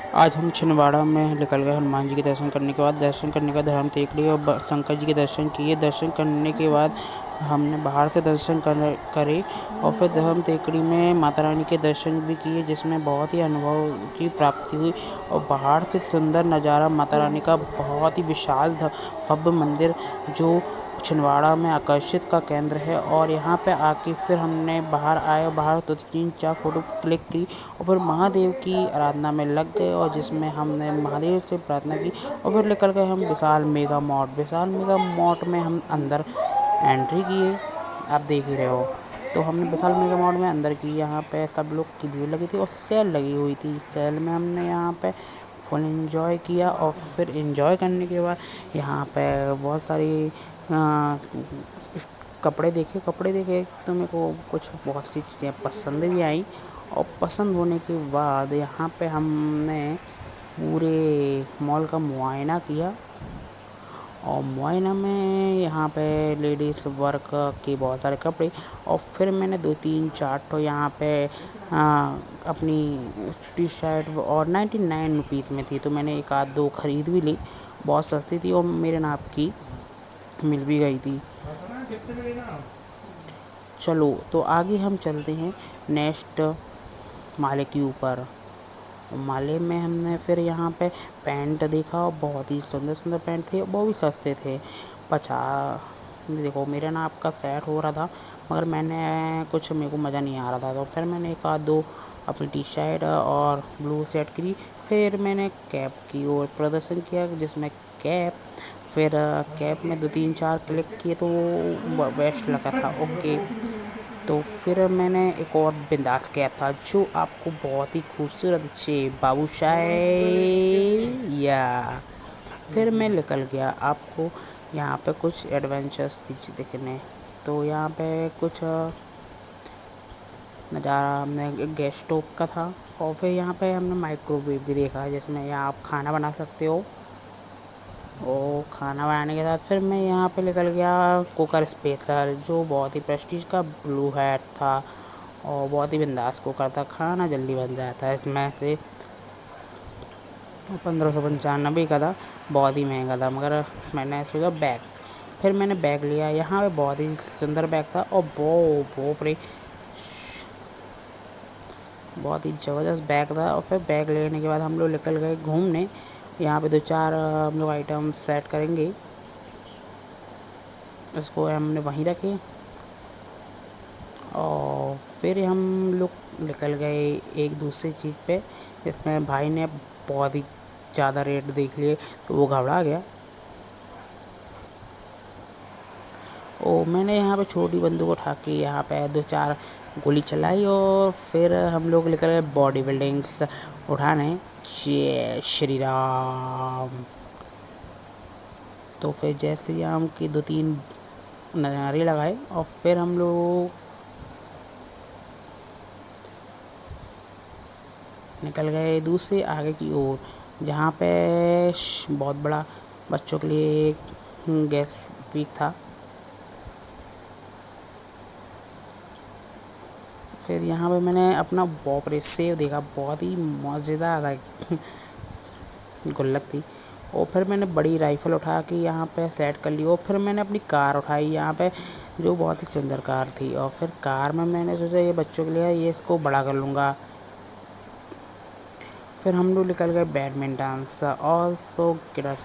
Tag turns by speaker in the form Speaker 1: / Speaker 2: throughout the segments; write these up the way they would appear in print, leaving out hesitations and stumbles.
Speaker 1: आज हम छिंदवाड़ा में निकल गए हनुमान जी के दर्शन करने के बाद। दर्शन करने का धर्म टेकरी और शंकर जी के दर्शन किए। दर्शन करने के बाद हमने बाहर से दर्शन करे और फिर धर्म टेकरी में माता रानी के दर्शन भी किए, जिसमें बहुत ही अनुभव की प्राप्ति हुई। और बाहर से सुंदर नज़ारा माता रानी का, बहुत ही विशाल भव्य मंदिर जो छिंदवाड़ा में आकर्षित का केंद्र है। और यहाँ पे आके फिर हमने बाहर आए और बाहर तो 3-4 फ़ोटो क्लिक की और फिर महादेव की आराधना में लग गए, और जिसमें हमने महादेव से प्रार्थना की। और फिर निकल गए हम विशाल मेगा मॉड। विशाल मेगा मॉड में हम अंदर एंट्री किए, आप देख ही रहे हो। तो हमने विशाल मेगा मॉड में अंदर की। यहाँ पे सब लोग की भीड़ लगी थी और सेल लगी हुई थी। सेल में हमने यहाँ पे फुल एंजॉय किया। और फिर एंजॉय करने के बाद यहाँ पे बहुत सारी कपड़े देखे तो मेरे को कुछ बहुत सी चीज़ें पसंद भी आई। और पसंद होने के बाद यहाँ पे हमने पूरे मॉल का मुआयना किया। और मुआयना में यहाँ पे लेडीज़ वर्क के बहुत सारे कपड़े। और फिर मैंने 2-3-4 तो यहाँ पे अपनी टी शर्ट और 99 रुपीज़ में थी, तो मैंने 1-2 ख़रीद भी ली। बहुत सस्ती थी और मेरे नाप की मिल भी गई थी। चलो तो आगे हम चलते हैं नेक्स्ट माले के ऊपर। माले में हमने फिर यहाँ पे पैंट देखा और बहुत ही सुंदर सुंदर पैंट थे, वो भी सस्ते थे। देखो मेरे नाप का सेट हो रहा था, मगर मेरे को मज़ा नहीं आ रहा था, तो फिर मैंने 1-2 अपनी टी शर्ट और ब्लू सेट करी। फिर मैंने कैप की ओर प्रदर्शन किया, जिसमें फिर कैप में 2-3-4 क्लिक किए तो बेस्ट लगा था। ओके, तो फिर मैंने एक और बिंदास कैप था जो आपको बहुत ही खूबसूरत अच्छे बाबूशाही या फिर मैं निकल गया आपको यहाँ पे कुछ एडवेंचर्स दिखने। तो यहाँ पे कुछ नज़ारा हमने गैस स्टोव का था। और फिर यहाँ पे हमने माइक्रोवेव भी देखा, जिसमें यहाँ आप खाना बना सकते हो। और खाना बनाने के साथ फिर मैं यहाँ पे निकल गया कुकर स्पेशल, जो बहुत ही प्रेस्टीज का ब्लू हैट था और बहुत ही बिंदास कुकर था, खाना जल्दी बन जाता है इसमें से। 1595 का था, बहुत ही महंगा था, मगर मैंने सोचा फिर मैंने बैग लिया। यहाँ पे बहुत ही सुंदर बैग था और बहुत ही ज़बरदस्त बैग था। और फिर बैग लेने के बाद हम लोग निकल गए घूमने। यहाँ पे 2-4 हम लोग आइटम सेट करेंगे, इसको हमने वहीं रखे। और फिर हम लोग निकल गए एक दूसरी चीज़ पे, इसमें भाई ने बहुत ही ज़्यादा रेट देख लिए तो वो घबरा गया। मैंने यहाँ पे छोटी बंदूक उठा के यहाँ पे 2-4 गोली चलाई और फिर हम लोग निकल गए बॉडी बिल्डिंग्स उठाने। जय श्री राम। तो फिर जय श्री राम की 2-3 नारे लगाए और फिर हम लोग निकल गए दूसरे आगे की ओर, जहाँ पे बहुत बड़ा बच्चों के लिए गैस वीक था। फिर यहाँ पे मैंने अपना बॉपरे सेव देखा, बहुत ही मज़ेदार था गुल्लक थी। और फिर मैंने बड़ी राइफ़ल उठा के यहाँ पे सेट कर ली। और फिर मैंने अपनी कार उठाई यहाँ पे, जो बहुत ही सुंदर कार थी। और फिर कार में मैंने सोचा ये बच्चों के लिए, ये इसको बड़ा कर लूँगा। फिर हम लोग निकल गए बैडमिंटन और सो किड्स।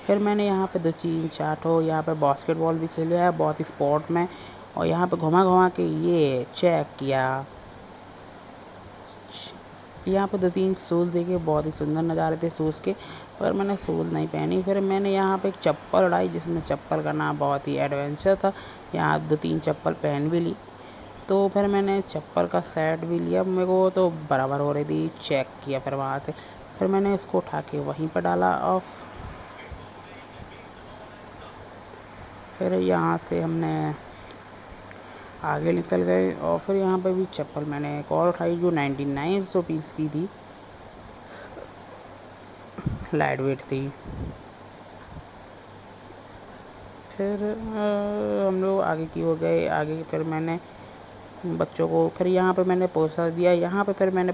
Speaker 1: फिर मैंने यहाँ पे 2-3-4 ठो यहाँ पे बास्केटबॉल भी खेले है, बहुत ही स्पोर्ट में। और यहाँ पे घुमा के ये चेक किया। यहाँ पे 2-3 शूज़ देखे, बहुत ही सुंदर नज़ारे थे शूज़ के, पर मैंने शूज़ नहीं पहनी। फिर मैंने यहाँ पे एक चप्पल उड़ाई, जिसमें चप्पल का नाम बहुत ही एडवेंचर था। यहाँ 2-3 चप्पल पहन भी ली। तो फिर मैंने चप्पल का सेट भी लिया, मेरे को तो बराबर हो रही थी, चेक किया फिर वहाँ से। फिर मैंने इसको उठा के वहीं पर डाला और फिर यहाँ से हमने आगे निकल गए। और फिर यहाँ पे भी चप्पल मैंने एक और उठाई, जो 99 रुपीज़ की थी, लाइट वेट थी। फिर हम लोग आगे की हो गए आगे। फिर मैंने बच्चों को फिर यहाँ पे मैंने पहुँचा दिया। यहाँ पे फिर मैंने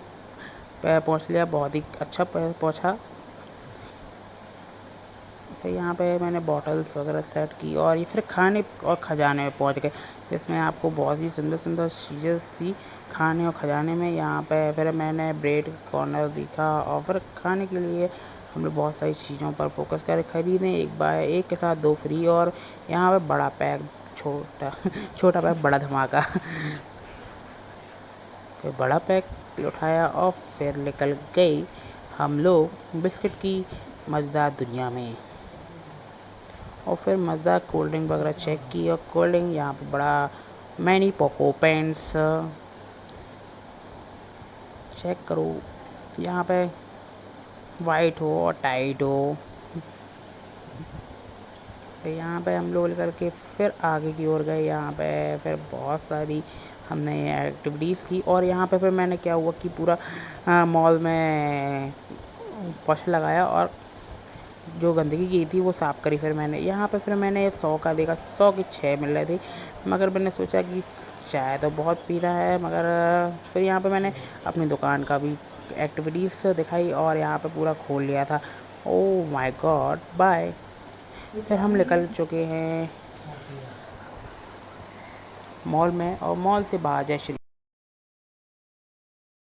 Speaker 1: पहुँच लिया, बहुत ही अच्छा पहुँचा। फिर यहाँ पे मैंने बॉटल्स वगैरह सेट की और ये फिर खाने और खजाने में पहुँच गए, जिसमें आपको बहुत ही सुंदर सुंदर चीज़ें थी खाने और खजाने में। यहाँ पे फिर मैंने ब्रेड कॉर्नर देखा और फिर खाने के लिए हम लोग बहुत सारी चीज़ों पर फोकस करें, खरीदें एक बाय एक के साथ दो फ्री। और यहाँ पे बड़ा पैक छोटा छोटा पैक बड़ा धमाका फिर बड़ा पैक उठाया और फिर निकल गए हम लोग बिस्किट की मज़ेदार दुनिया में। और फिर मज़ेदार कोल्ड ड्रिंक वगैरह चेक की, और कोल्ड ड्रिंक यहाँ पे बड़ा मैनी पोको पेंट्स चेक करो, यहाँ पे वाइट हो और टाइट हो। तो यहाँ पे हम लोग निकल के फिर आगे की ओर गए। यहाँ पे फिर बहुत सारी हमने एक्टिविटीज़ की, और यहाँ पे फिर मैंने क्या हुआ कि पूरा मॉल में पोछा लगाया और जो गंदगी की थी वो साफ़ करी। फिर मैंने यहाँ पे फिर मैंने 100 का देखा, 100 के 6 मिल रहे थे, मगर मैंने सोचा कि चाय तो बहुत पीना है, मगर फिर यहाँ पे मैंने अपनी दुकान का भी एक्टिविटीज़ दिखाई और यहाँ पे पूरा खोल लिया था। Oh my God, bye. फिर हम निकल चुके हैं मॉल में, और मॉल से बाहर जय श्री